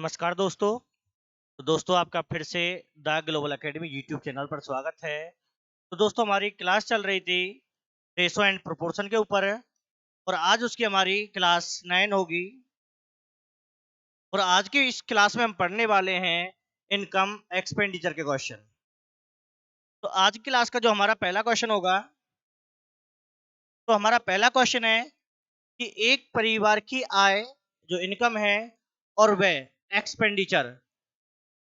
नमस्कार दोस्तों। तो दोस्तों आपका फिर से the global academy YouTube channel पर स्वागत है। तो दोस्तों हमारी क्लास चल रही थी रेशो एंड प्रोपोर्शन के ऊपर और आज उसकी हमारी क्लास 9 होगी। और आज की इस क्लास में हम पढ़ने वाले हैं इनकम एक्सपेंडिचर के क्वेश्चन। तो आज की क्लास का जो हमारा पहला क्वेश्चन होगा, तो हमारा पहला क्वेश्चन है कि एक परिवार की आय जो इनकम है और वह एक्सपेंडिचर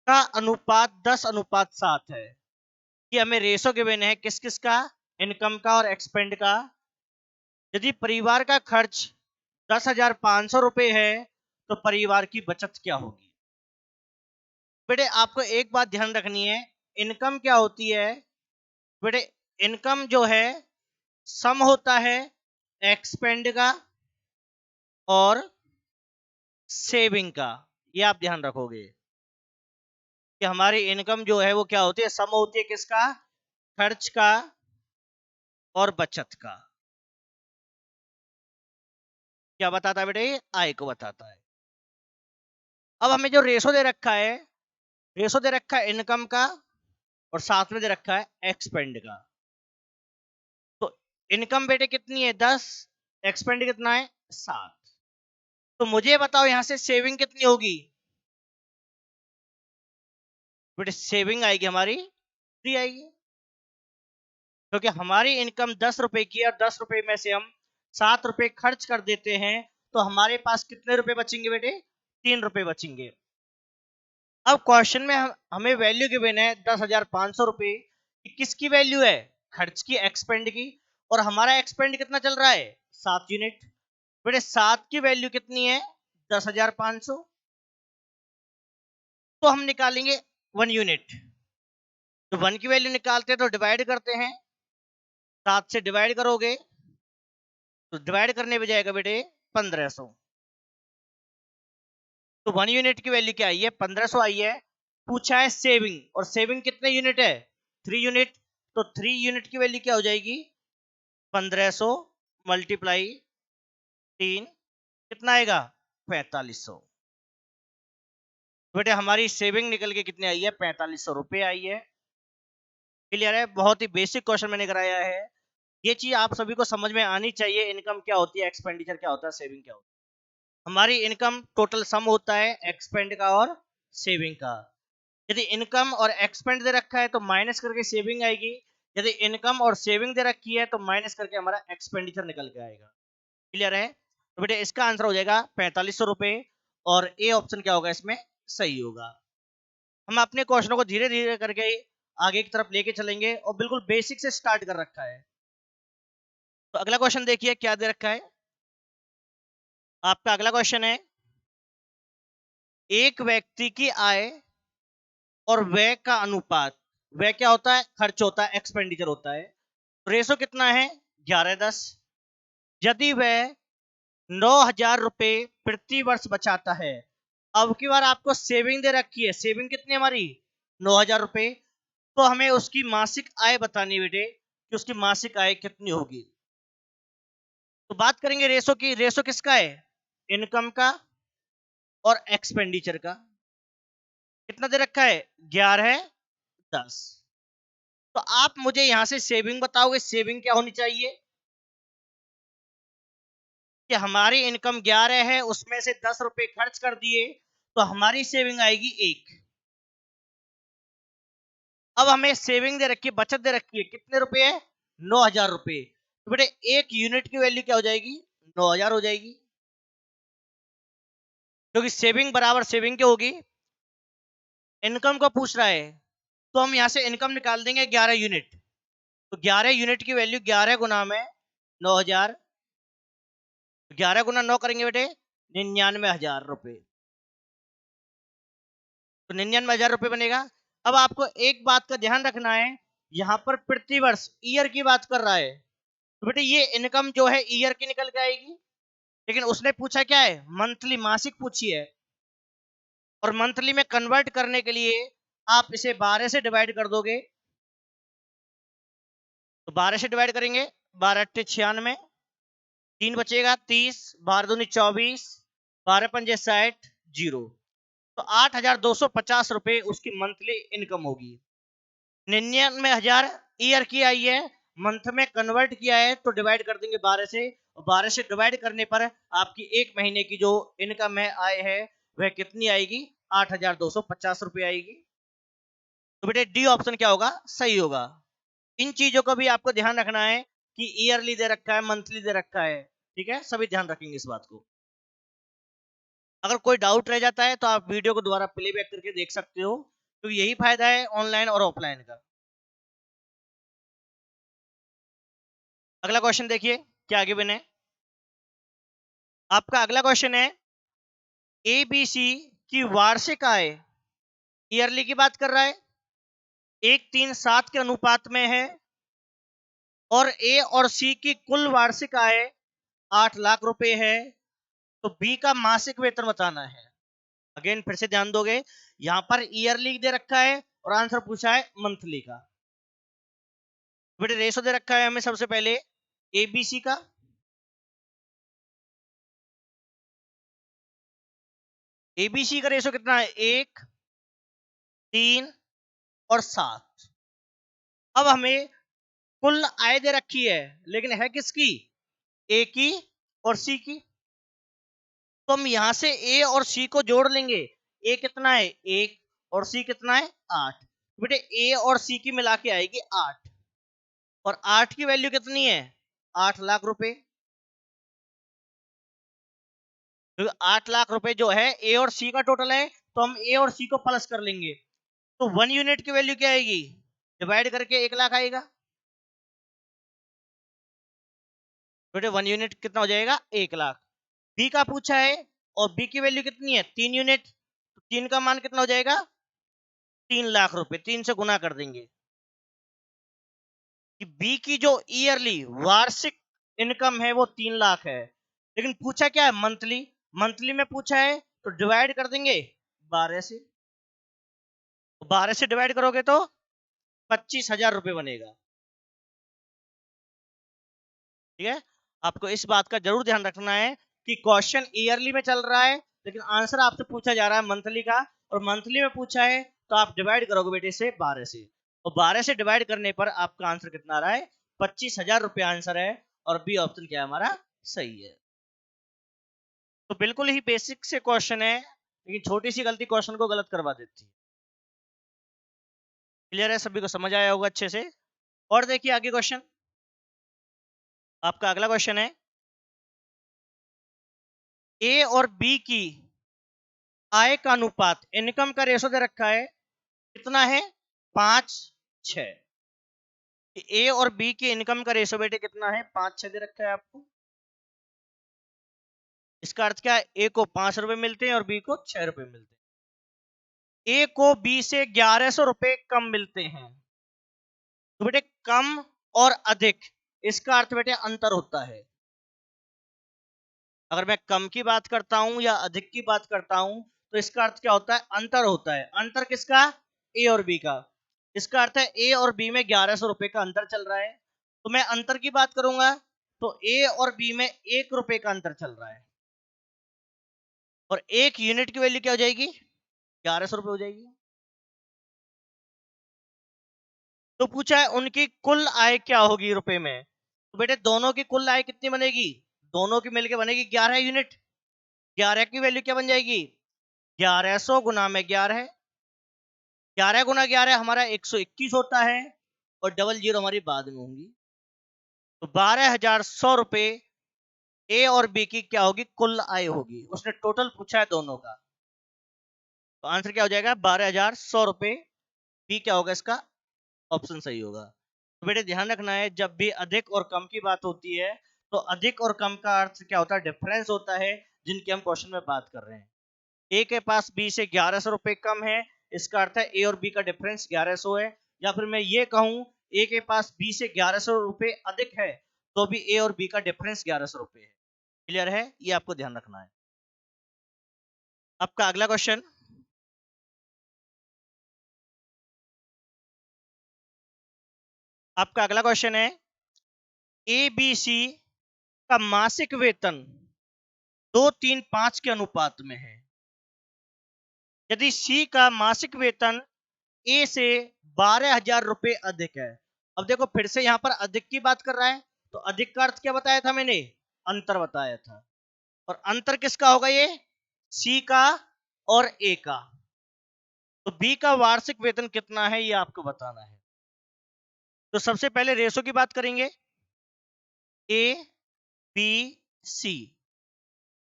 का अनुपात 10:7 है। कि हमें रेशो गिवन है किस किस का, इनकम का और एक्सपेंड का। यदि परिवार का खर्च 10,500 रुपए है तो परिवार की बचत क्या होगी। बेटे आपको एक बात ध्यान रखनी है, इनकम क्या होती है। बेटे इनकम जो है सम होता है एक्सपेंड का और सेविंग का। ये आप ध्यान रखोगे कि हमारी इनकम जो है वो क्या होती है, सम होती है किसका, खर्च का और बचत का। क्या बताता है बेटे, आय को बताता है। अब हमें जो रेशो दे रखा है, रेशो दे रखा है इनकम का और साथ में दे रखा है एक्सपेंड का। तो इनकम बेटे कितनी है 10, एक्सपेंड कितना है 7। तो मुझे बताओ यहां से सेविंग कितनी होगी। बेटे सेविंग आएगी हमारी 3 आएगी, क्योंकि हमारी इनकम 10 रुपए की है और 10 रुपए में से हम 7 रुपए खर्च कर देते हैं। तो हमारे पास कितने रुपए बचेंगे बेटे, 3 रुपए बचेंगे। अब क्वेश्चन में हमें वैल्यू गिवन है 10,500 रुपए। किसकी वैल्यू है, खर्च की, एक्सपेंड की। और हमारा एक्सपेंड कितना चल रहा है 7 यूनिट। बेटे 7 की वैल्यू कितनी है 10,500। तो हम निकालेंगे 1 यूनिट। तो 1 की वैल्यू निकालते हैं तो डिवाइड करते हैं, 7 से डिवाइड करोगे तो डिवाइड करने पे जाएगा बेटे 1500। तो 1 यूनिट की वैल्यू क्या आई है 1500 आई है। पूछा है सेविंग, और सेविंग कितने यूनिट है 3 यूनिट। तो 3 यूनिट की वैल्यू क्या हो जाएगी 1500 मल्टीप्लाई 3 कितना आएगा 4500। बेटे हमारी सेविंग निकल के कितने आई है 4500 रुपए आई है। क्लियर है, बहुत ही बेसिक क्वेश्चन मैंने कराया है। ये चीज आप सभी को समझ में आनी चाहिए, इनकम क्या होती है, एक्सपेंडिचर क्या होता है, सेविंग क्या होती है। हमारी इनकम टोटल सम होता है एक्सपेंड का और सेविंग का। यदि इनकम और एक्सपेंड दे रखा है तो माइनस करके सेविंग आएगी। यदि इनकम और सेविंग दे रखी है तो माइनस करके हमारा एक्सपेंडिचर निकल के आएगा। क्लियर है, तो बेटे इसका आंसर हो जाएगा 4500 रुपए और ए ऑप्शन क्या होगा इसमें सही होगा। हम अपने क्वेश्चनों को धीरे धीरे करके आगे की तरफ लेके चलेंगे और बिल्कुल बेसिक से स्टार्ट कर रखा है। तो अगला क्वेश्चन देखिए क्या दे रखा है। आपका अगला क्वेश्चन है, एक व्यक्ति की आय और व्यय का अनुपात। व्यय क्या होता है, खर्च होता है, एक्सपेंडिचर होता है। रेशो कितना है 11:10। यदि वह 9,000 रुपए प्रति वर्ष बचाता है। अब की बार आपको सेविंग दे रखी है, सेविंग कितनी हमारी 9,000 रुपए। तो हमें उसकी मासिक आय बतानी बेटे कि उसकी मासिक आय कितनी होगी। तो बात करेंगे रेशो की। रेशो किसका है, इनकम का और एक्सपेंडिचर का। कितना दे रखा है 11:10। तो आप मुझे यहां से सेविंग बताओगे, सेविंग क्या होनी चाहिए कि हमारी इनकम 11 है, उसमें से 10 रुपए खर्च कर दिए तो हमारी सेविंग आएगी 1। अब हमें सेविंग दे रखी है, बचत दे रखी है, कितने रुपए है 9,000 रुपए। तो बेटे एक यूनिट की वैल्यू क्या हो जाएगी 9,000 हो जाएगी, क्योंकि सेविंग बराबर सेविंग क्या होगी, इनकम को पूछ रहा है। तो हम यहां से इनकम निकाल देंगे 11 यूनिट। तो 11 यूनिट की वैल्यू 11 गुना में 9,000, 11 गुना 9 करेंगे बेटे 99,000 रुपए। तो 99,000 रुपए बनेगा। अब आपको एक बात का ध्यान रखना है, यहां पर प्रति वर्ष ईयर की बात कर रहा है। तो बेटे ये इनकम जो है ईयर की निकल के आएगी, लेकिन उसने पूछा क्या है मंथली, मासिक पूछी है। और मंथली में कन्वर्ट करने के लिए आप इसे 12 से डिवाइड कर दोगे। तो 12 से डिवाइड करेंगे, 12 × 96, 3 बचेगा 30, 12 दूनी 24, 12 पंजे 60, 0। तो 8,250 रुपए उसकी मंथली इनकम होगी। 99,000 ईयर की आई है, मंथ में कन्वर्ट किया है तो डिवाइड कर देंगे 12 से, और 12 से डिवाइड करने पर आपकी एक महीने की जो इनकम है, आय है, वह कितनी आएगी? 8,250 रुपए आएगी। तो बेटे डी ऑप्शन क्या होगा? सही होगा। इन चीजों का भी आपको ध्यान रखना है कि ईयरली दे रखा है, मंथली दे रखा है, ठीक है, सभी ध्यान रखेंगे इस बात को। अगर कोई डाउट रह जाता है तो आप वीडियो को दोबारा प्लेबैक करके देख सकते हो, तो यही फायदा है ऑनलाइन और ऑफलाइन का। अगला क्वेश्चन देखिए क्या आगे बने। आपका अगला क्वेश्चन है, एबीसी की वार्षिक आय, ईयरली की बात कर रहा है, 1:3:7 के अनुपात में है, और ए और सी की कुल वार्षिक आय 8 लाख रुपए है, तो बी का मासिक वेतन बताना है। अगेन फिर से ध्यान दोगे, यहां पर ईयरली दे रखा है और आंसर पूछा है मंथली का। बेटे रेशो दे रखा है हमें सबसे पहले एबीसी का, एबीसी का रेशो कितना है? 1, 3 और 7। अब हमें कुल आय दे रखी है, लेकिन है किसकी? ए की और सी की। तो हम यहां से ए और सी को जोड़ लेंगे। ए कितना है? 1, और सी कितना है? 8। बेटे ए और सी की मिला के आएगी 8, और 8 की वैल्यू कितनी है? 8 लाख रुपए। तो 8 लाख रुपए जो है ए और सी का टोटल है, तो हम ए और सी को प्लस कर लेंगे, तो 1 यूनिट की वैल्यू क्या आएगी? डिवाइड करके 1 लाख आएगा। बेटे 1 यूनिट कितना हो जाएगा? 1 लाख। बी का पूछा है, और बी की वैल्यू कितनी है? 3 यूनिट, तो 3 का मान कितना हो जाएगा? 3 लाख रुपए। 3 से गुना कर देंगे कि बी की जो ईयरली वार्षिक इनकम है वो 3 लाख है, लेकिन पूछा क्या है? मंथली। मंथली में पूछा है तो डिवाइड कर देंगे 12 से, 12 से डिवाइड करोगे तो 25,000 रुपए बनेगा। ठीक है, आपको इस बात का जरूर ध्यान रखना है कि क्वेश्चन ईयरली में चल रहा है, लेकिन आंसर आपसे पूछा जा रहा है मंथली का, और मंथली में पूछा है तो आप डिवाइड करोगे बेटे से 12 से, और 12 से डिवाइड करने पर आपका आंसर कितना आ रहा है? 25,000 रुपए आंसर है, और बी ऑप्शन क्या है हमारा? सही है। तो बिल्कुल ही बेसिक से क्वेश्चन है, लेकिन छोटी सी गलती क्वेश्चन को गलत करवा देती है। क्लियर है? सभी को समझ आया होगा अच्छे से। और देखिए आगे क्वेश्चन, आपका अगला क्वेश्चन है, ए और बी की आय का अनुपात, इनकम का रेशो दे रखा है, कितना है? 5:6। ए और बी की इनकम का रेशो बेटे कितना है? 5:6 दे रखा है आपको। इसका अर्थ क्या है? ए को 5 रुपए मिलते हैं और बी को 6 रुपए मिलते हैं। ए को बी से 1100 रुपए कम मिलते हैं। तो बेटे कम और अधिक, इसका अर्थ बेटे अंतर होता है। अगर मैं कम की बात करता हूं या अधिक की बात करता हूं, तो इसका अर्थ क्या होता है? अंतर होता है। अंतर किसका? ए और बी का। इसका अर्थ है ए और बी में 1100 रुपए का अंतर चल रहा है, तो मैं अंतर की बात करूंगा तो ए और बी में 1 रुपए का अंतर चल रहा है, और 1 यूनिट की वैल्यू क्या हो जाएगी? 1100 रुपए हो जाएगी। तो पूछा है उनकी कुल आय क्या होगी रुपए में, तो बेटे दोनों की कुल आय कितनी बनेगी? दोनों की मिलकर बनेगी 11 यूनिट। 11 की वैल्यू क्या बन जाएगी? 1100 गुना में 11, 11 गुना 11 हमारा 121 होता है, और डबल जीरो हमारी बाद में होंगी। तो 12,100 रुपए ए और बी की क्या होगी? कुल आय होगी। उसने टोटल पूछा है दोनों का, तो आंसर क्या हो जाएगा? 12,100 रुपए। बी क्या होगा इसका? ऑप्शन सही होगा। तो बेटे ध्यान रखना है, जब भी अधिक और कम की बात होती है, तो अधिक और कम का अर्थ क्या होता है? डिफरेंस होता है, जिनकी हम क्वेश्चन में बात कर रहे हैं। ए के पास बी से 1100 रुपए कम है, इसका अर्थ है ए और बी का डिफरेंस 1100 है। या फिर मैं ये कहूं, ए के पास बी से 1100 रुपए अधिक है, तो भी ए और बी का डिफरेंस 1100 रुपए है। क्लियर है? ये आपको ध्यान रखना है। आपका अगला क्वेश्चन, आपका अगला क्वेश्चन है, ए बी सी का मासिक वेतन 2, 3, 5 के अनुपात में है। यदि सी का मासिक वेतन ए से 12,000 रुपए अधिक है। अब देखो फिर से यहां पर अधिक की बात कर रहा है, तो अधिक का अर्थ क्या बताया था मैंने? अंतर बताया था। और अंतर किसका होगा? ये सी का और ए का। तो बी का वार्षिक वेतन कितना है ये आपको बताना है। तो सबसे पहले रेशो की बात करेंगे, A B C.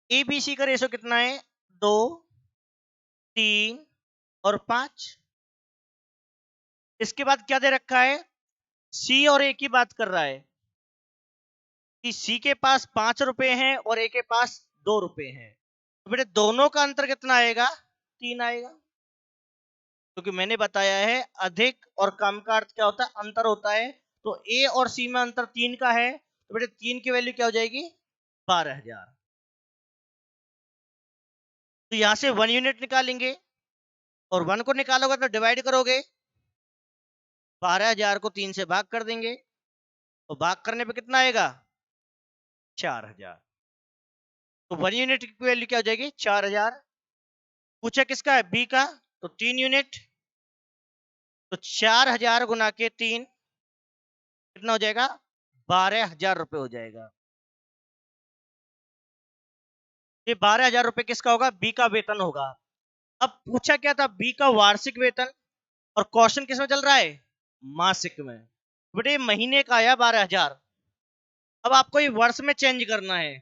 A B C का रेशो कितना है? 2, 3 और 5। इसके बाद क्या दे रखा है? सी और ए की बात कर रहा है कि सी के पास 5 रुपए हैं और ए के पास 2 रुपए हैं। तो बेटे दोनों का अंतर कितना आएगा? 3 आएगा। क्योंकि मैंने बताया है अधिक और कम का अर्थ क्या होता है? अंतर होता है। तो ए और सी में अंतर 3 का है, तो बेटे 3 की वैल्यू क्या हो जाएगी? 12,000। तो यहां से 1 यूनिट निकालेंगे और 1 को निकालोगे तो डिवाइड करोगे, 12,000 को 3 से भाग कर देंगे, तो भाग करने पे कितना आएगा? 4,000। तो 1 यूनिट की वैल्यू क्या हो जाएगी? 4,000। पूछा किसका है? बी का। तो 3 यूनिट, तो 4,000 गुना के 3 कितना हो जाएगा? 12,000 रुपए हो जाएगा। ये 12,000 रुपए किसका होगा? बी का वेतन होगा। अब पूछा क्या था? बी का वार्षिक वेतन। और क्वेश्चन किस में चल रहा है? मासिक में। बेटे महीने का आया 12,000। अब आपको ये वर्ष में चेंज करना है।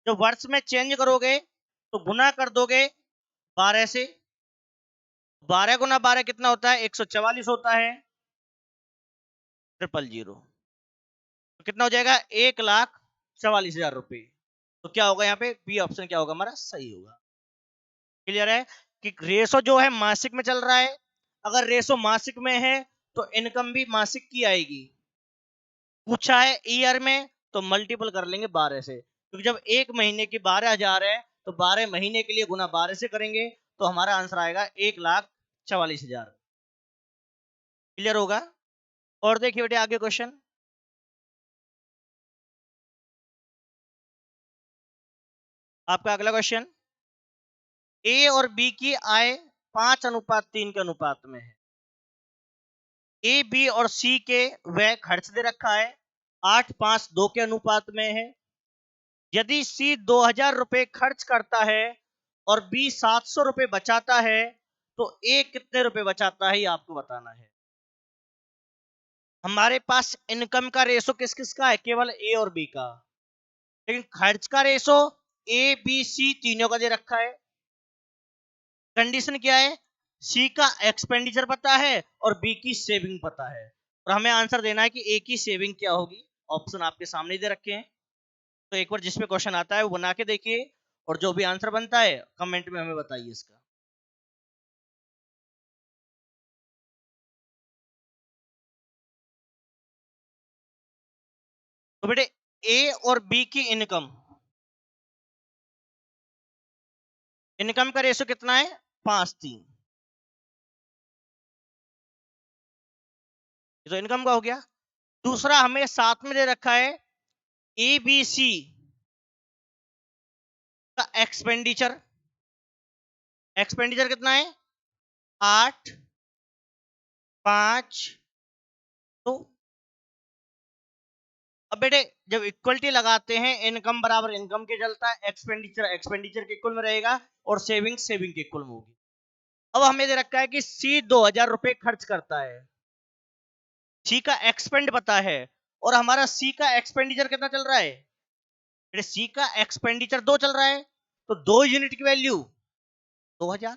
जो वर्ष में चेंज करोगे तो गुना कर दोगे 12 से। 12 गुना 12 कितना होता है? 144 होता है। 000। तो कितना हो जाएगा? 1,44,000 रुपए। तो क्या होगा यहाँ पे? बी ऑप्शन क्या होगा हमारा? सही होगा। क्लियर है कि रेशो जो है मासिक में चल रहा है। अगर रेशो मासिक में है तो इनकम भी मासिक की आएगी। पूछा है ईयर में, तो मल्टीपल कर लेंगे 12 से, क्योंकि जब एक महीने की 12,000 है तो 12 महीने के लिए गुना 12 से करेंगे तो हमारा आंसर आएगा 1,44,000। क्लियर होगा? और देखिए बेटे आगे क्वेश्चन। आपका अगला क्वेश्चन, ए और बी की आय 5:3 के अनुपात में है। ए बी और सी के व्यय खर्च दे रखा है 8:5:2 के अनुपात में है। यदि सी 2,000 रुपए खर्च करता है और बी 700 रुपए बचाता है तो ए कितने रुपए बचाता है ये आपको बताना है। हमारे पास इनकम का रेशो किस किस का है? केवल ए और बी का। लेकिन खर्च का रेशो ए बी सी तीनों का दे रखा है। कंडीशन क्या है? सी का एक्सपेंडिचर पता है और बी की सेविंग पता है, और हमें आंसर देना है कि ए की सेविंग क्या होगी। ऑप्शन आपके सामने दे रखे हैं, तो एक बार जिसमें क्वेश्चन आता है वो बना के देखिए, और जो भी आंसर बनता है कमेंट में हमें बताइए इसका। तो बेटे ए और बी की इनकम, इनकम का रेशो कितना है? 5:3। तो इनकम का हो गया। दूसरा हमें साथ में दे रखा है ए बी सी का एक्सपेंडिचर। एक्सपेंडिचर कितना है? 8, 5, 2। अब बेटे जब इक्वलिटी लगाते हैं इनकम बराबर इनकम के चलता है, एक्सपेंडिचर एक्सपेंडिचर के इक्वल में रहेगा और सेविंग सेविंग के इक्वल में होगी। अब हमें दे रखा है कि सी 2,000 रुपए खर्च करता है, सी का एक्सपेंड पता है, और हमारा सी का एक्सपेंडिचर कितना चल रहा है? सी का एक्सपेंडिचर 2 चल रहा है, तो 2 यूनिट की वैल्यू 2,000,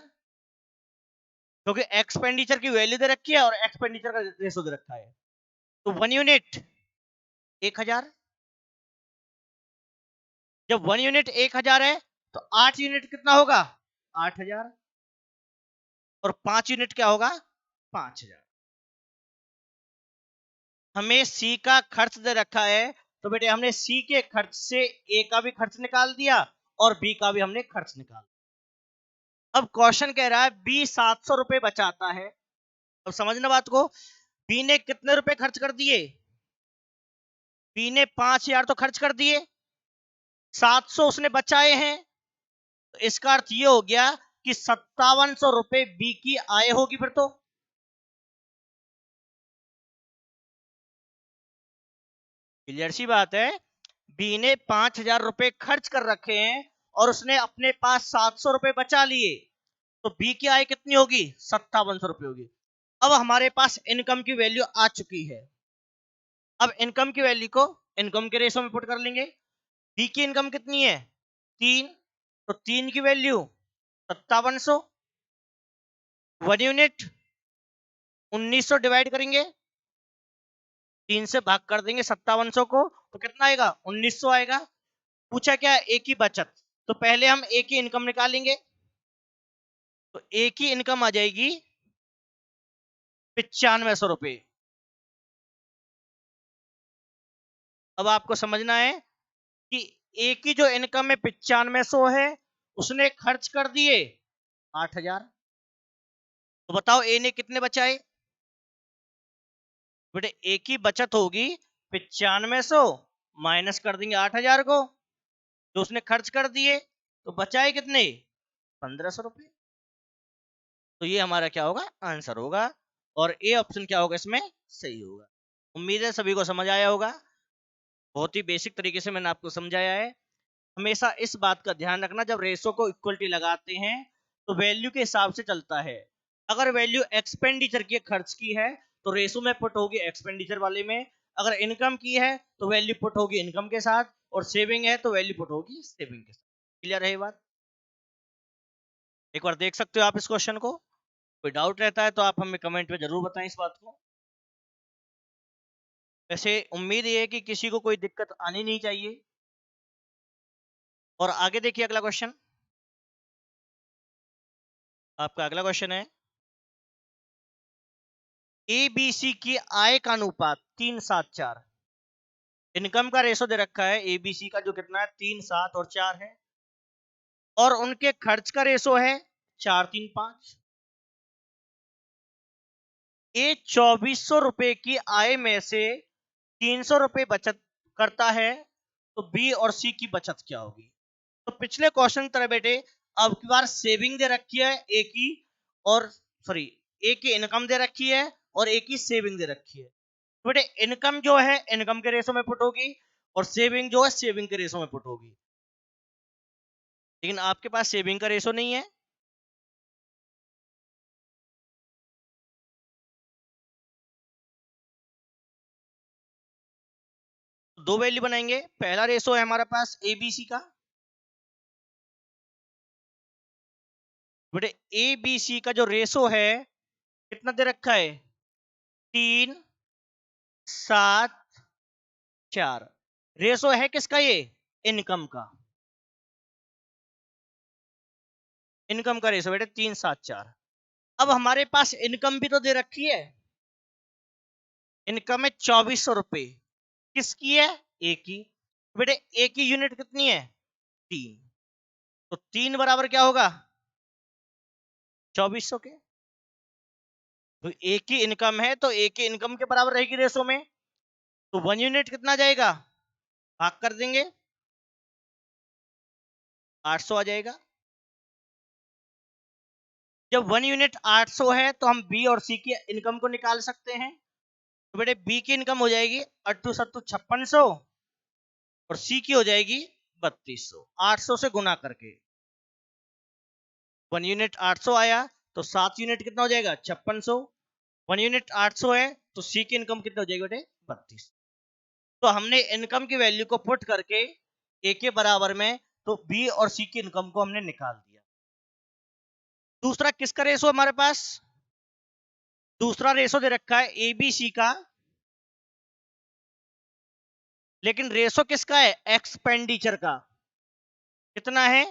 क्योंकि एक्सपेंडिचर की वैल्यू दे रखी है और एक्सपेंडिचर का रेशो दे रखा है। तो 1 यूनिट 1,000। जब 1 यूनिट 1,000 है तो 8 यूनिट कितना होगा? 8,000। और 5 यूनिट क्या होगा? 5,000। हमें सी का खर्च दे रखा है, तो बेटे हमने सी के खर्च से ए का भी खर्च निकाल दिया और बी का भी हमने खर्च निकाल दिया। अब क्वेश्चन कह रहा है बी 700 रुपए बचाता है। अब समझना बात को, बी ने कितने रुपए खर्च कर दिए? बी ने 5,000 तो खर्च कर दिए, 700 उसने बचाए हैं। तो इसका अर्थ ये हो गया कि 5700 रुपए बी की आय होगी। फिर तो क्लियर सी बात है, बी ने 5000 रुपए खर्च कर रखे हैं और उसने अपने पास 700 रुपए बचा लिए, तो बी की आय कितनी होगी? 5700 रुपए होगी। अब हमारे पास इनकम की वैल्यू आ चुकी है। अब इनकम की वैल्यू को इनकम के रेशो में पुट कर लेंगे। बी की इनकम कितनी है? 3, तो 3 की वैल्यू 5700, 1 यूनिट 1900 डिवाइड करेंगे, 3 से भाग कर देंगे 5700 को, तो कितना आएगा? 1900 आएगा। पूछा क्या? ए की बचत, तो पहले हम ए की इनकम निकालेंगे, तो ए की इनकम आ जाएगी 9500 रुपए। अब आपको समझना है कि ए की जो इनकम है 9500 है, उसने खर्च कर दिए 8000, तो बताओ ए ने कितने बचाए? बेटे ए की बचत होगी 9500, माइनस कर देंगे 8000 को जो उसने खर्च कर दिए, तो बचाए कितने? 1500 रुपए। तो ये हमारा क्या होगा? आंसर होगा, और ए ऑप्शन क्या होगा इसमें? सही होगा। उम्मीद है सभी को समझ आया होगा। बहुत ही बेसिक तरीके से मैंने आपको समझाया है। हमेशा इस बात का ध्यान रखना, जब रेशो को इक्वलिटी लगाते हैं तो वैल्यू के हिसाब से चलता है। अगर वैल्यू एक्सपेंडिचर की खर्च की है तो रेशो में पुट होगी एक्सपेंडिचर वाले में, अगर इनकम की है तो वैल्यू पुट होगी इनकम के साथ, और सेविंग है तो वैल्यू पुट होगी सेविंग के साथ। क्लियर है ये बात? एक बार देख सकते हो आप इस क्वेश्चन को। कोई डाउट रहता है तो आप हमें कमेंट में जरूर बताएं इस बात को। वैसे उम्मीद ये है कि किसी को कोई दिक्कत आनी नहीं चाहिए। और आगे देखिए अगला क्वेश्चन। आपका अगला क्वेश्चन है, एबीसी की आय का अनुपात 3-7-4। इनकम का रेशो दे रखा है एबीसी का, जो कितना है? 3, 7 और 4 है, और उनके खर्च का रेशो है 4, 3, 5। ए 2400 रुपए की आय में से 300 रुपए बचत करता है, तो बी और सी की बचत क्या होगी? तो पिछले क्वेश्चन तरह बेटे अब की बार सेविंग दे रखी है ए की, और सॉरी ए की इनकम दे रखी है और ए की सेविंग दे रखी है। तो बेटे इनकम जो है इनकम के रेशो में पुट होगी, और सेविंग जो है सेविंग के रेशो में पुट होगी। लेकिन आपके पास सेविंग का रेशो नहीं है, तो दो वैल्यू बनाएंगे। पहला रेशो है हमारे पास एबीसी का। बेटे एबीसी का जो रेशो है कितना दे रखा है? 3, 7, 4। रेशो है किसका? ये इनकम का। इनकम का रेशो बेटे 3, 7, 4। अब हमारे पास इनकम भी तो दे रखी है। इनकम है 2400 रुपए। किसकी है? ए की। बेटे ए की यूनिट कितनी है? 3, तो 3 बराबर क्या होगा? 2400 के। तो ए की इनकम है तो ए की इनकम के बराबर रहेगी रेशो में, तो 1 यूनिट कितना जाएगा? भाग कर देंगे, 800 आ जाएगा। जब 1 यूनिट 800 है तो हम बी और सी की इनकम को निकाल सकते हैं। तो बेटे बी की इनकम हो जाएगी 8 7 5600, और सी की हो जाएगी 3200, 800 से गुना करके। 1 यूनिट 800 आया तो 7 यूनिट कितना हो जाएगा? 5600। 1 यूनिट 800 है तो सी की इनकम कितना हो जाएगी बेटे? 3200। तो हमने इनकम की वैल्यू को पुट करके ए के बराबर में, तो बी और सी की इनकम को हमने निकाल दिया। दूसरा किसका रेशो हमारे पास? दूसरा रेशो दे रखा है एबीसी का, लेकिन रेशो किसका है? एक्सपेंडिचर का। कितना है?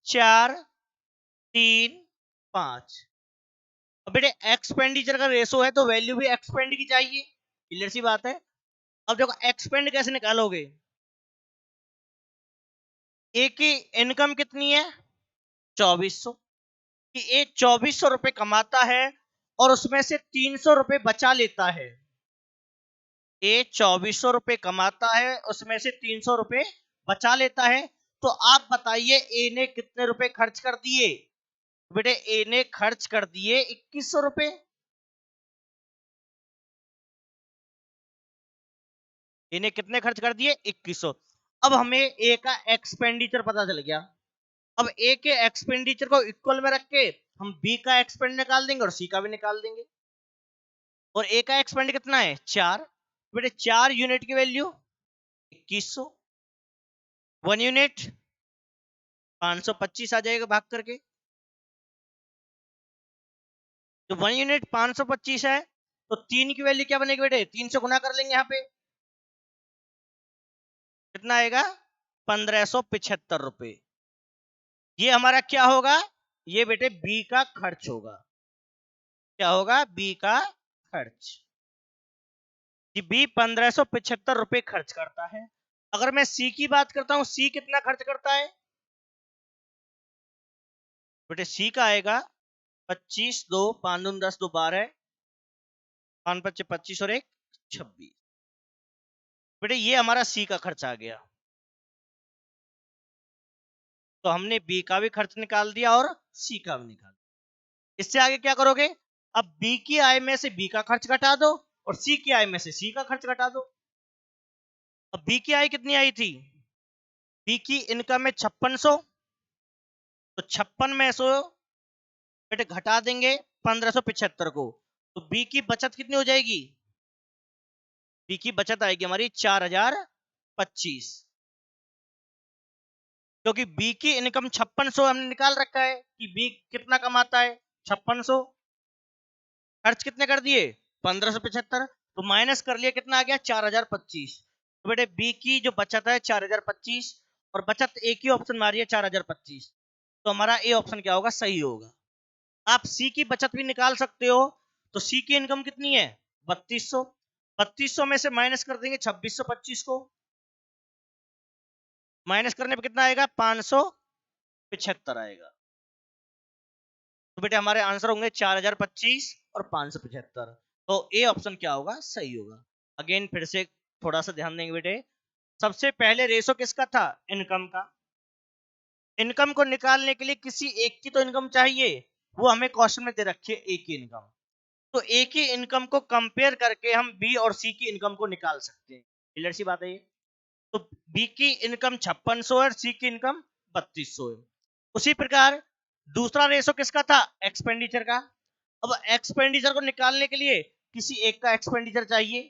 4, 3, 5। अब बेटे एक्सपेंडिचर का रेशो है तो वैल्यू भी एक्सपेंड की चाहिए। क्लियर सी बात है। अब देखो एक्सपेंड कैसे निकालोगे? ए की इनकम कितनी है? 2400। कि ए 2400 रुपए कमाता है और उसमें से 300 रुपए बचा लेता है। ए 2400 रुपए कमाता है, उसमें से 300 रुपए बचा लेता है। तो आप बताइए ए ने कितने रुपए खर्च कर दिए? बेटे ए ने खर्च कर दिए 2100 रुपए, ए ने कितने खर्च कर दिए 2100। अब हमें ए का एक्सपेंडिचर पता चल गया। अब ए के एक्सपेंडिचर को इक्वल में रख के हम बी का एक्सपेंड निकाल देंगे और सी का भी निकाल देंगे। और ए का एक्सपेंड कितना है 4, बेटे 4 यूनिट की वैल्यू 2100, 1 यूनिट 525 आ जाएगा भाग करके। तो 1 यूनिट 525 है, तो 3 की वैल्यू क्या बनेगी बेटे, 3 से गुना कर लेंगे यहाँ पे, कितना आएगा 1575 रुपए। ये हमारा क्या होगा, ये बेटे बी का खर्च होगा। क्या होगा, बी का खर्च। कि बी 1575 रुपए खर्च करता है। अगर मैं सी की बात करता हूं, सी कितना खर्च करता है बेटे, सी का आएगा 25, 2 5 दून 10, 2 12, 5 25 25 और 1 26। बेटे ये हमारा सी का खर्च आ गया। तो हमने बी का भी खर्च निकाल दिया और सी का भी निकाल दिया। इससे आगे क्या करोगे, अब बी की आय में से बी का खर्च घटा दो और सी की आय में से सी का खर्च घटा दो। अब बी की आय कितनी आई थी, बी की इनकम है 5600, तो 56 में सो बेटे घटा देंगे 1575 को, तो बी की बचत कितनी हो जाएगी, बी की बचत आएगी हमारी 4025। क्योंकि बी की इनकम 5600 हमने निकाल रखा है कि बी कितना कमाता है 5600, खर्च कितने कर दिए 1575, तो माइनस कर लिया कितना आ गया 4025। तो बेटे बी की जो बचत है 4025 और बचत एक ही ऑप्शन मारी है 4025, तो हमारा ए ऑप्शन क्या होगा, सही होगा। आप सी की बचत भी निकाल सकते हो। तो सी की इनकम कितनी है 3200, 3200 में से माइनस कर देंगे 2625 को, माइनस करने पे कितना आएगा 575 आएगा। तो बेटे हमारे आंसर होंगे 4025 और 575। तो ए ऑप्शन क्या होगा, सही होगा। अगेन फिर से थोड़ा सा ध्यान देंगे बेटे, सबसे पहले रेशो किसका था, इनकम का। इनकम को निकालने के लिए किसी एक की तो इनकम चाहिए, वो हमें क्वेश्चन में दे रखी है ए की इनकम। तो ए की इनकम को कंपेयर करके हम बी और सी की इनकम को निकाल सकते हैं, क्लियर सी बात है ये। तो बी की इनकम 5600 है और सी की इनकम 3200 है। उसी प्रकार दूसरा रेशो किसका था, एक्सपेंडिचर का। अब एक्सपेंडिचर को निकालने के लिए किसी एक का एक्सपेंडिचर चाहिए,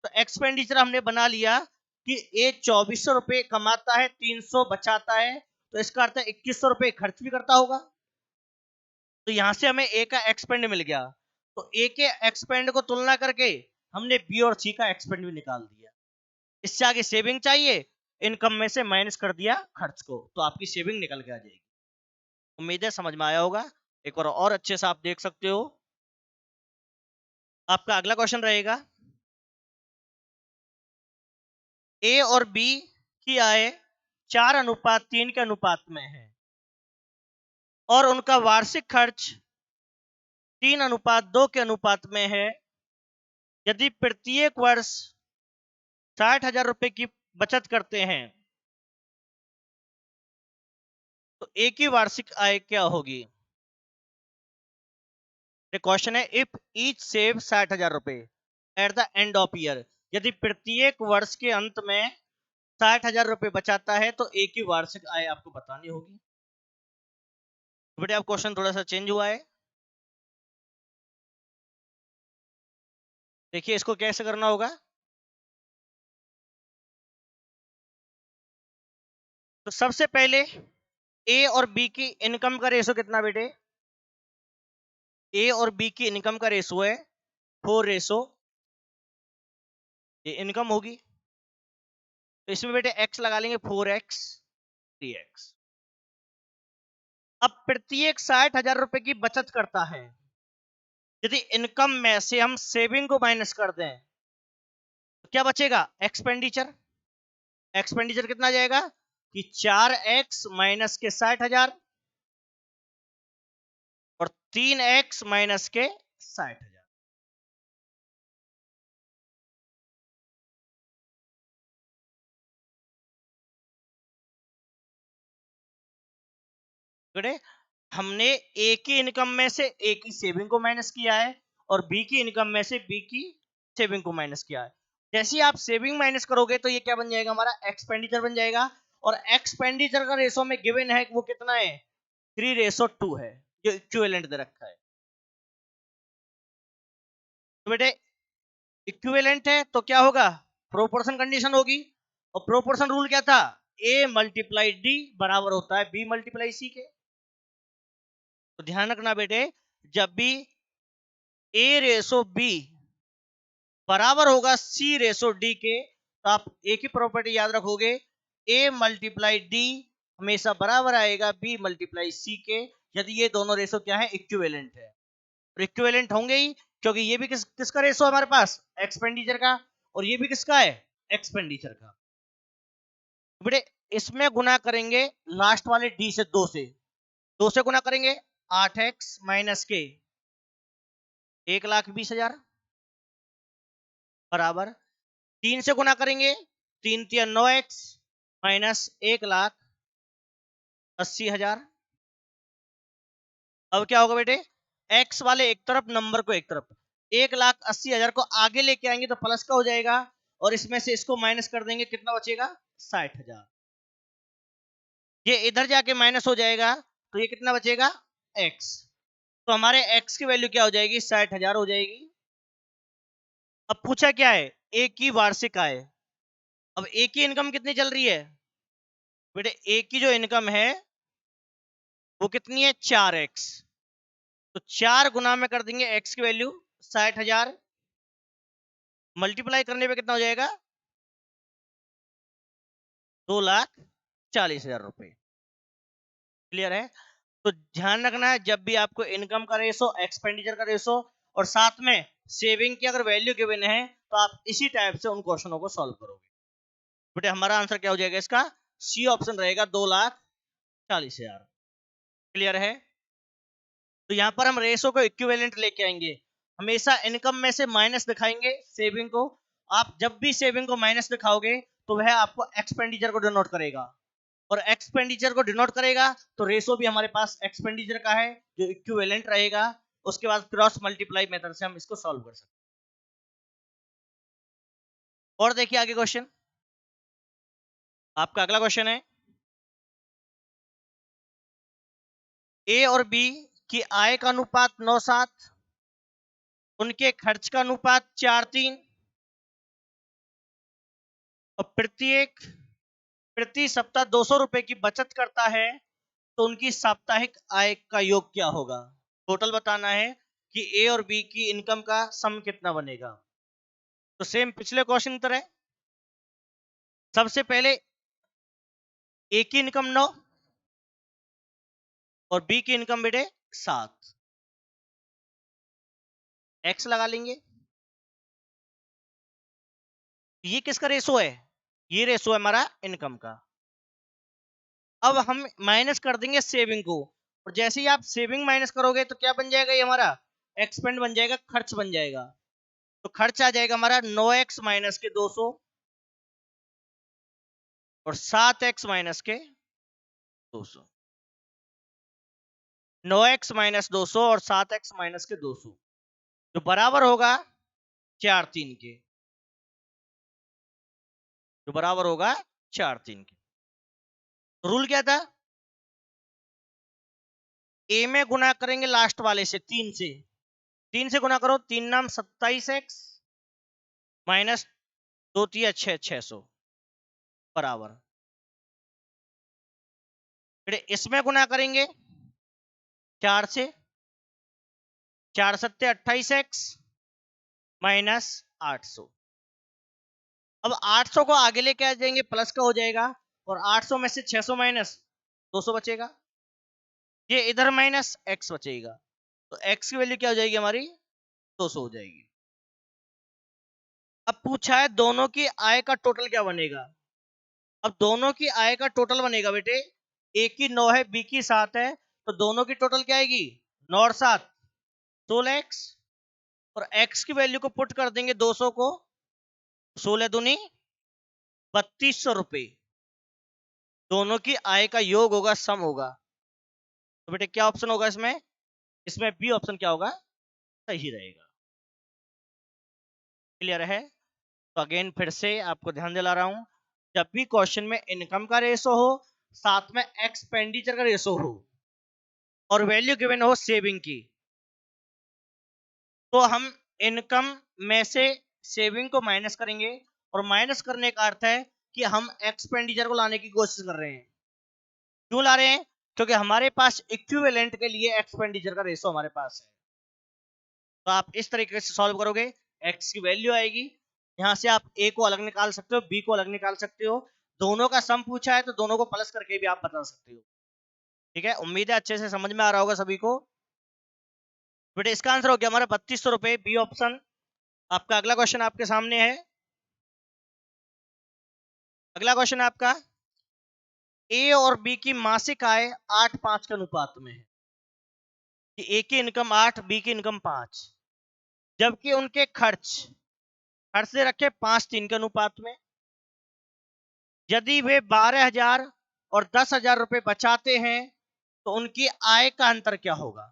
तो एक्सपेंडिचर हमने बना लिया कि ए 2400 रुपए कमाता है, 300 बचाता है, तो इसका अर्थ है 2100 रुपए खर्च भी करता होगा। तो यहां से हमें ए का एक्सपेंड मिल गया, तो ए के एक्सपेंड को तुलना करके हमने बी और सी का एक्सपेंड भी निकाल दिया। इससे आगे सेविंग चाहिए, इनकम में से माइनस कर दिया खर्च को, तो आपकी सेविंग निकल के आ जाएगी। उम्मीद है समझ में आया होगा। एक बार और अच्छे से आप देख सकते हो। आपका अगला क्वेश्चन रहेगा, ए और बी की आय 4:3 के अनुपात में है और उनका वार्षिक खर्च 3:2 के अनुपात में है। यदि प्रत्येक वर्ष 60,000 रुपए की बचत करते हैं तो ए की वार्षिक आय क्या होगी। क्वेश्चन है, इफ ईच सेव 60,000 रुपए at the end of year, यदि प्रत्येक वर्ष के अंत में 60,000 रुपए बचाता है तो ए की वार्षिक आय आपको बतानी होगी। बेटे अब क्वेश्चन थोड़ा सा चेंज हुआ है, देखिए इसको कैसे करना होगा। तो सबसे पहले ए और बी की इनकम का रेशो कितना बेटे, ए और बी की इनकम का रेशो है 4:, ये इनकम होगी। तो इसमें बेटे x लगा लेंगे 4x 3x। अब प्रत्येक 60,000 रुपए की बचत करता है, यदि इनकम में से हम सेविंग को माइनस कर दें तो क्या बचेगा, एक्सपेंडिचर। एक्सपेंडिचर कितना जाएगा कि 4x माइनस के 60,000 और 3x माइनस के 60,000। हमने ए की इनकम में से ए की सेविंग को माइनस किया है और बी की इनकम में से बी की सेविंग को माइनस किया है। जैसे ही आप सेविंग माइनस करोगे तो ये क्या बन जाएगा, हमारा एक्सपेंडिचर बन जाएगा। और एक्सपेंडिचर का रेशो में गिवन है वो कितना है, 3:2 है, जो इक्विवेलेंट दे रखा है। तो बेटे इक्विवेलेंट है तो क्या होगा, प्रोपोर्शन कंडीशन होगी। और प्रोपोर्शन रूल क्या था, ए मल्टीप्लाई डी बराबर होता है बी मल्टीप्लाई सी के। तो ध्यान रखना बेटे, जब भी ए रेशो बी बराबर होगा सी रेशो डी के, तो आप एक ही प्रॉपर्टी याद रखोगे, ए मल्टीप्लाई डी हमेशा बराबर आएगा बी मल्टीप्लाई सी के, यदि ये दोनों रेशो क्या है, इक्विवेलेंट है। और इक्विवेलेंट होंगे ही क्योंकि ये भी किसका रेशो हमारे पास, एक्सपेंडिचर का, और ये भी किसका है, एक्सपेंडिचर का। बेटे इसमें गुना करेंगे लास्ट वाले डी से, 2 से गुना करेंगे, 8x माइनस के 1,20,000 बराबर 3 से गुना करेंगे, 3×3 = 9x माइनस 1,80,000। अब क्या होगा बेटे, x वाले एक तरफ, नंबर को एक तरफ, 1,80,000 को आगे लेके आएंगे तो प्लस का हो जाएगा, और इसमें से इसको माइनस कर देंगे, कितना बचेगा, 60,000। ये इधर जाके माइनस हो जाएगा तो ये कितना बचेगा, x। तो हमारे x की वैल्यू क्या हो जाएगी, 60,000 हो जाएगी। अब पूछा क्या है, ए की वार्षिक आय। अब ए की इनकम कितनी चल रही है बेटे, ए की जो इनकम है वो कितनी है, 4x। तो 4 गुना में कर देंगे x की वैल्यू 60,000, मल्टीप्लाई करने पे कितना हो जाएगा, 2,40,000 रुपए। क्लियर है। तो ध्यान रखना है, जब भी आपको इनकम का रेशो, एक्सपेंडिचर का रेशो और साथ में सेविंग की अगर वैल्यू गिवन है, तो आप इसी टाइप से उन क्वेश्चनों को सॉल्व करोगे। बेटे हमारा आंसर क्या हो जाएगा इसका, सी ऑप्शन रहेगा, 2,40,000। क्लियर है। तो यहां पर हम रेशो को इक्विवेलेंट लेके आएंगे, हमेशा इनकम में से माइनस दिखाएंगे सेविंग को। आप जब भी सेविंग को माइनस दिखाओगे तो वह आपको एक्सपेंडिचर को डिनोट करेगा, और एक्सपेंडिचर को डिनोट करेगा तो रेशो भी हमारे पास एक्सपेंडिचर का है जो इक्विवेलेंट रहेगा। उसके बाद क्रॉस मल्टीप्लाई मेथड से हम इसको सॉल्व कर सकते हैं। और देखिए आगे क्वेश्चन, आपका अगला क्वेश्चन है, ए और बी की आय का अनुपात 9:7, उनके खर्च का अनुपात 4:3, और प्रत्येक प्रति सप्ताह 200 रुपए की बचत करता है, तो उनकी साप्ताहिक आय का योग क्या होगा। टोटल बताना है कि ए और बी की इनकम का सम कितना बनेगा। तो सेम पिछले क्वेश्चन की तरह, सबसे पहले ए की इनकम 9 और बी की इनकम बेटे 7, एक्स लगा लेंगे। ये किसका रेशो है, ये रेशो है हमारा इनकम का। अब हम माइनस कर देंगे सेविंग को, और जैसे ही आप सेविंग माइनस करोगे तो क्या बन जाएगा, ये हमारा एक्सपेंड बन जाएगा, खर्च बन जाएगा। तो खर्च आ जाएगा हमारा 9x माइनस के 200 और 7x माइनस के 200, 9x माइनस 200 और 7x माइनस के 200, जो बराबर होगा 4,3 के, जो बराबर होगा 4,3 के। रूल क्या था, ए में गुना करेंगे लास्ट वाले से, 3 से गुना करो, 3×9 = 27x माइनस 2×3 = 600 बराबर, फिर इसमें गुना करेंगे 4 से, 4×7 = 28x माइनस 800। अब 800 को आगे लेके आ जाएंगे, प्लस का हो जाएगा, और 800 में से 600 माइनस 200 बचेगा, ये इधर माइनस x बचेगा, तो x की वैल्यू क्या हो जाएगी हमारी, 200 हो जाएगी। अब पूछा है दोनों की आय का टोटल क्या बनेगा। अब दोनों की आय का टोटल बनेगा बेटे, ए की 9 है, बी की 7 है, तो दोनों की टोटल क्या आएगी, 9 और 7 16x, और x की वैल्यू को पुट कर देंगे 200 को, 16×2 = 3,200 रुपए, दोनों की आय का योग होगा, सम होगा। तो बेटे क्या ऑप्शन होगा इसमें? इसमें बी ऑप्शन क्या होगा? सही रहेगा। क्लियर है? तो अगेन फिर से आपको ध्यान दिला रहा हूं, जब भी क्वेश्चन में इनकम का रेशो हो, साथ में एक्सपेंडिचर का रेशो हो और वैल्यू गिवन हो सेविंग की, तो हम इनकम में से सेविंग को माइनस करेंगे, और माइनस करने का अर्थ है कि हम एक्सपेंडिचर को लाने की कोशिश कर रहे हैं। क्यों ला रहे हैं? क्योंकि हमारे पास इक्विवेलेंट के लिए एक्सपेंडिचर का रेशो हमारे पास है। तो आप इस तरीके से सॉल्व करोगे, एक्स की वैल्यू आएगी, यहां से आप ए को अलग निकाल सकते हो, बी को अलग निकाल सकते हो, दोनों का सम पूछा है तो दोनों को प्लस करके भी आप बता सकते हो। ठीक है, उम्मीद है अच्छे से समझ में आ रहा होगा सभी को। बेटे इसका आंसर हो गया हमारा 3200 रुपए, बी ऑप्शन। आपका अगला क्वेश्चन आपके सामने है। अगला क्वेश्चन है आपका, ए और बी की मासिक आय 8:5 के अनुपात में है, कि ए की इनकम 8, बी की इनकम 5, जबकि उनके खर्च से रखे 5:3 के अनुपात में। यदि वे 12,000 और 10,000 रुपए बचाते हैं तो उनकी आय का अंतर क्या होगा?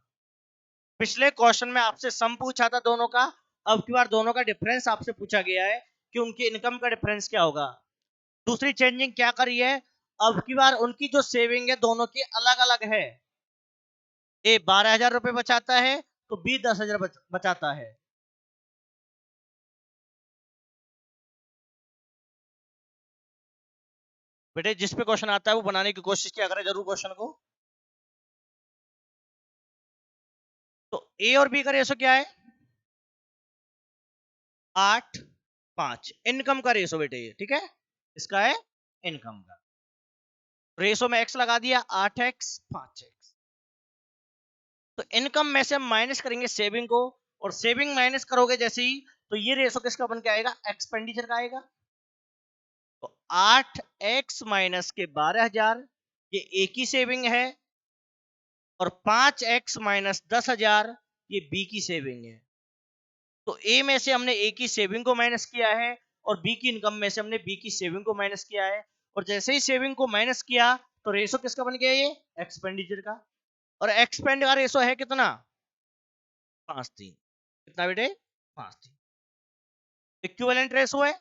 पिछले क्वेश्चन में आपसे सम पूछा था दोनों का, अब की बार दोनों का डिफरेंस आपसे पूछा गया है कि उनकी इनकम का डिफरेंस क्या होगा। दूसरी चेंजिंग क्या करी है, अब की बार उनकी जो सेविंग है दोनों की अलग अलग है। ए 12,000 रुपए बचाता है तो बी 10,000 बचाता है। बेटे जिस पे क्वेश्चन आता है वो बनाने की कोशिश किया करें जरूर क्वेश्चन को। तो ए और बी का रेशो क्या है? 8:5 इनकम का रेशो बेटे ये, ठीक है, इसका है इनकम का। रेशो में एक्स लगा दिया, 8x 5x। तो इनकम में से हम माइनस करेंगे सेविंग को, और सेविंग माइनस करोगे जैसे ही तो ये रेशो किसका बन के आएगा? एक्सपेंडिचर का आएगा। तो 8x माइनस के 12,000 ये ए की सेविंग है, और 5x माइनस 10,000 ये बी की सेविंग है। तो ए में से हमने ए की सेविंग को माइनस किया है, और बी की इनकम में से हमने बी की सेविंग को माइनस किया है, और जैसे ही सेविंग को माइनस किया तो रेशो किसका बन गया? ये एक्सपेंडिचर का। और एक्सपेंड का रेशो है कितना? 5:3। कितना बेटे? 5:3। इक्विवेलेंट रेशो है,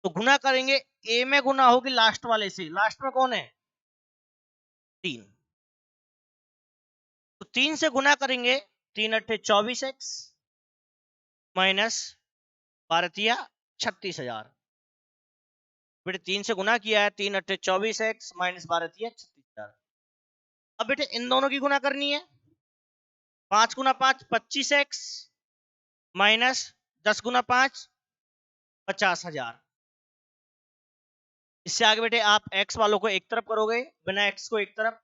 तो गुना करेंगे, ए में गुना होगी लास्ट वाले से, लास्ट में कौन है? 3। तो 3 से गुना करेंगे, 3 × 8 = 24x माइनस 12 36,000। बेटे 3 से गुना किया है, 3 × 8 = 24x माइनस 12 36,000। अब बेटे इन दोनों की गुना करनी है, 5 × 5 25x माइनस 10 × 5 50,000। इससे आगे बेटे आप x वालों को एक तरफ करोगे, बिना x को एक तरफ,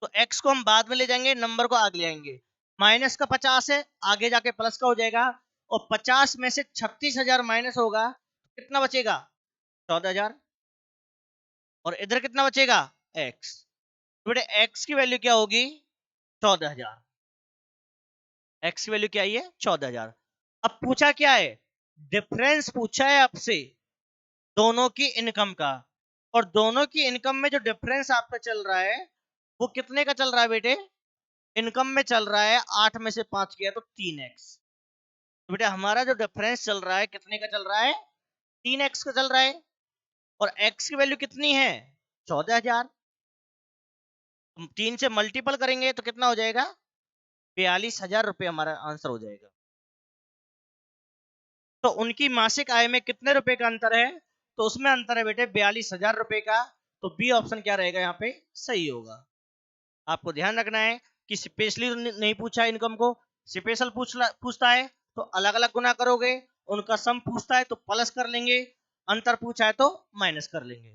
तो x को हम बाद में ले जाएंगे, नंबर को आगे ले आएंगे। माइनस का 50 है, आगे जाके प्लस का हो जाएगा, और 50 में से 36,000 माइनस होगा, कितना बचेगा? 14,000। और इधर कितना बचेगा? x। तो बेटे x की वैल्यू क्या होगी? 14,000। x की वैल्यू क्या है? 14,000। अब पूछा क्या है? डिफरेंस पूछा है आपसे दोनों की इनकम का, और दोनों की इनकम में जो डिफरेंस आपका चल रहा है वो कितने का चल रहा है बेटे? इनकम में चल रहा है 8 में से 5 किया तो 3x। तो बेटे हमारा जो डिफरेंस चल रहा है कितने का चल रहा है? 3x का चल रहा है, और x की वैल्यू कितनी है? 14,000। 3 से मल्टीपल करेंगे तो कितना हो जाएगा? 42,000 रुपए हमारा आंसर हो जाएगा। तो उनकी मासिक आय में कितने रुपए का अंतर है? तो उसमें अंतर है बेटे 42,000 रुपए का। तो बी ऑप्शन क्या रहेगा यहाँ पे? सही होगा। आपको ध्यान रखना है कि स्पेशली नहीं पूछा इनकम को, स्पेशल पूछता है तो अलग अलग गुना करोगे, उनका सम पूछता है तो प्लस कर लेंगे, अंतर पूछा है तो माइनस कर लेंगे।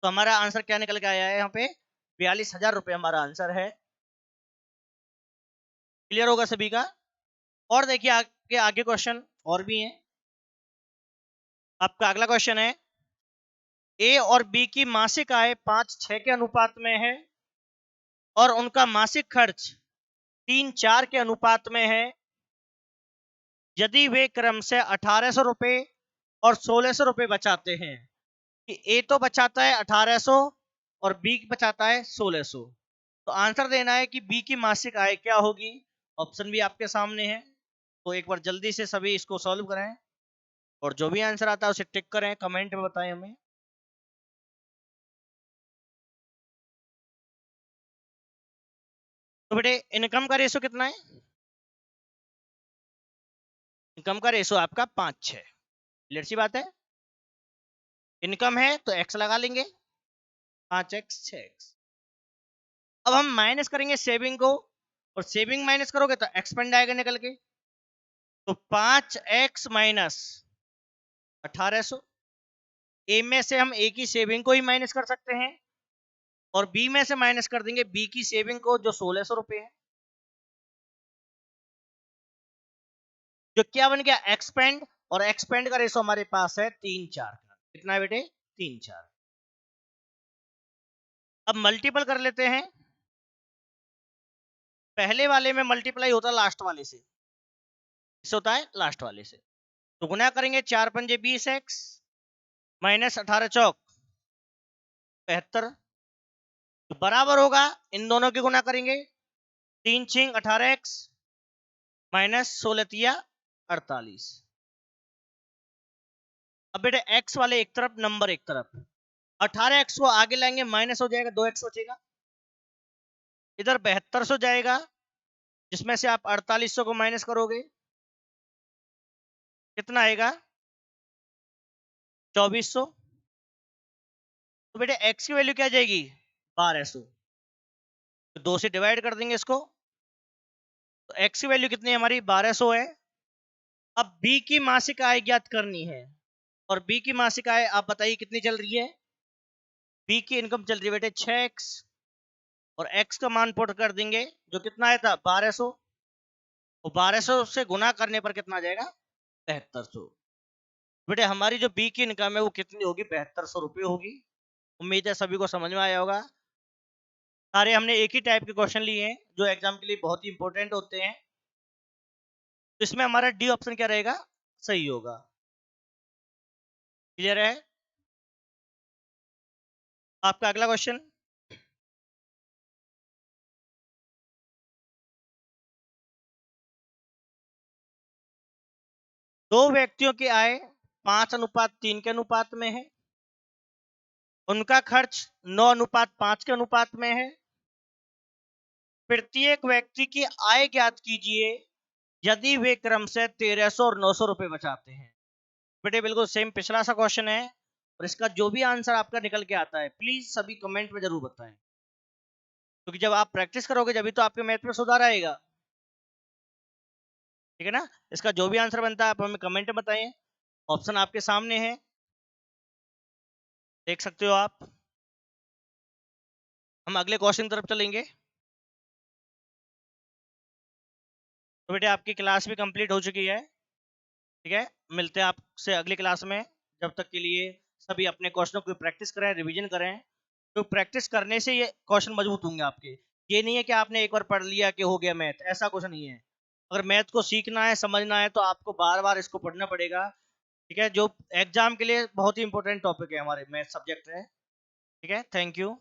तो हमारा आंसर क्या निकल के आया है यहाँ पे? 42,000 रुपए हमारा आंसर है। क्लियर होगा सभी का? और देखिए आगे क्वेश्चन और भी हैं। आपका अगला क्वेश्चन है, ए और बी की मासिक आय 5:6 के अनुपात में है, और उनका मासिक खर्च 3:4 के अनुपात में है। यदि वे क्रम से 1,800 रुपए और 1,600 रुपए बचाते हैं, कि ए तो बचाता है 1,800 और बी बचाता है 1600। तो आंसर देना है कि बी की मासिक आय क्या होगी। ऑप्शन भी आपके सामने है, तो एक बार जल्दी से सभी इसको सॉल्व करें और जो भी आंसर आता है उसे टिक करें, कमेंट में बताएं हमें। तो बेटे इनकम का रेशो कितना है? इनकम का रेशो आपका 5:6। क्लियर सी बात है। इनकम है तो एक्स लगा लेंगे, 5x 6x। अब हम माइनस करेंगे सेविंग को, और सेविंग माइनस करोगे तो एक्सपेंड आएगा निकल के। तो 5x माइनस 1800। ए में से हम ए की सेविंग को ही माइनस कर सकते हैं और बी में से माइनस कर देंगे बी की सेविंग को, जो 1600 रुपए है। जो क्या बन गया? एक्सपेंड। और एक्सपेंड का रेशो हमारे पास है 3:4 का। कितना है बेटे? 3:4। अब मल्टीपल कर लेते हैं। पहले वाले में मल्टीप्लाई होता है लास्ट वाले से, इससे होता है लास्ट वाले से। तो गुना करेंगे 4 पंजे 20x माइनस 18 चौक 75, तो बराबर होगा, इन दोनों की गुना करेंगे 3 छिंग 18x माइनस 16 तिया 48। अब बेटे x वाले एक तरफ, नंबर एक तरफ, 18x को आगे लाएंगे माइनस हो जाएगा, 2x बचेगा। इधर 7200 जाएगा, जिसमें से आप 4800 को माइनस करोगे, कितना आएगा? 2400। तो बेटे x की वैल्यू क्या जाएगी? 1200। तो 2 से डिवाइड कर देंगे इसको, तो x की वैल्यू कितनी है हमारी? 1200 है। अब b की मासिक आय ज्ञात करनी है, और b की मासिक आय आप बताइए कितनी चल रही है? b की इनकम चल रही है बेटे 6x, और x का मान पुट कर देंगे, जो कितना आया था? 1200। तो 1200 से गुना करने पर कितना आ जाएगा? 7200। बेटे हमारी जो बी की इनकम है वो कितनी होगी? 7200 रुपये होगी। उम्मीद है सभी को समझ में आया होगा। सारे हमने एक ही टाइप के क्वेश्चन लिए हैं जो एग्जाम के लिए बहुत ही इंपॉर्टेंट होते हैं। तो इसमें हमारा डी ऑप्शन क्या रहेगा? सही होगा। क्लियर है? आपका अगला क्वेश्चन, दो व्यक्तियों की आय 5:3 के अनुपात में है, उनका खर्च 9:5 के अनुपात में है। प्रत्येक व्यक्ति की आय ज्ञात कीजिए यदि वे क्रम से 1300 और 900 रुपए बचाते हैं। बेटे बिल्कुल सेम पिछला सा क्वेश्चन है, और इसका जो भी आंसर आपका निकल के आता है प्लीज सभी कमेंट में जरूर बताएं, क्योंकि जब आप प्रैक्टिस करोगे जब तो आपके मैथ में सुधार आएगा। ठीक है ना? इसका जो भी आंसर बनता है आप हमें कमेंट में बताएं। ऑप्शन आपके सामने है, देख सकते हो आप। हम अगले क्वेश्चन की तरफ चलेंगे। तो बेटे आपकी क्लास भी कंप्लीट हो चुकी है। ठीक है, मिलते हैं आपसे अगली क्लास में। जब तक के लिए सभी अपने क्वेश्चनों की प्रैक्टिस करें, रिवीजन करें। तो प्रैक्टिस करने से ये क्वेश्चन मजबूत होंगे आपके। ये नहीं है कि आपने एक बार पढ़ लिया कि हो गया मैथ, ऐसा कुछ नहीं है। अगर मैथ को सीखना है, समझना है, तो आपको बार बार इसको पढ़ना पड़ेगा। ठीक है, जो एग्जाम के लिए बहुत ही इंपॉर्टेंट टॉपिक है, हमारे मैथ सब्जेक्ट है। ठीक है, थैंक यू।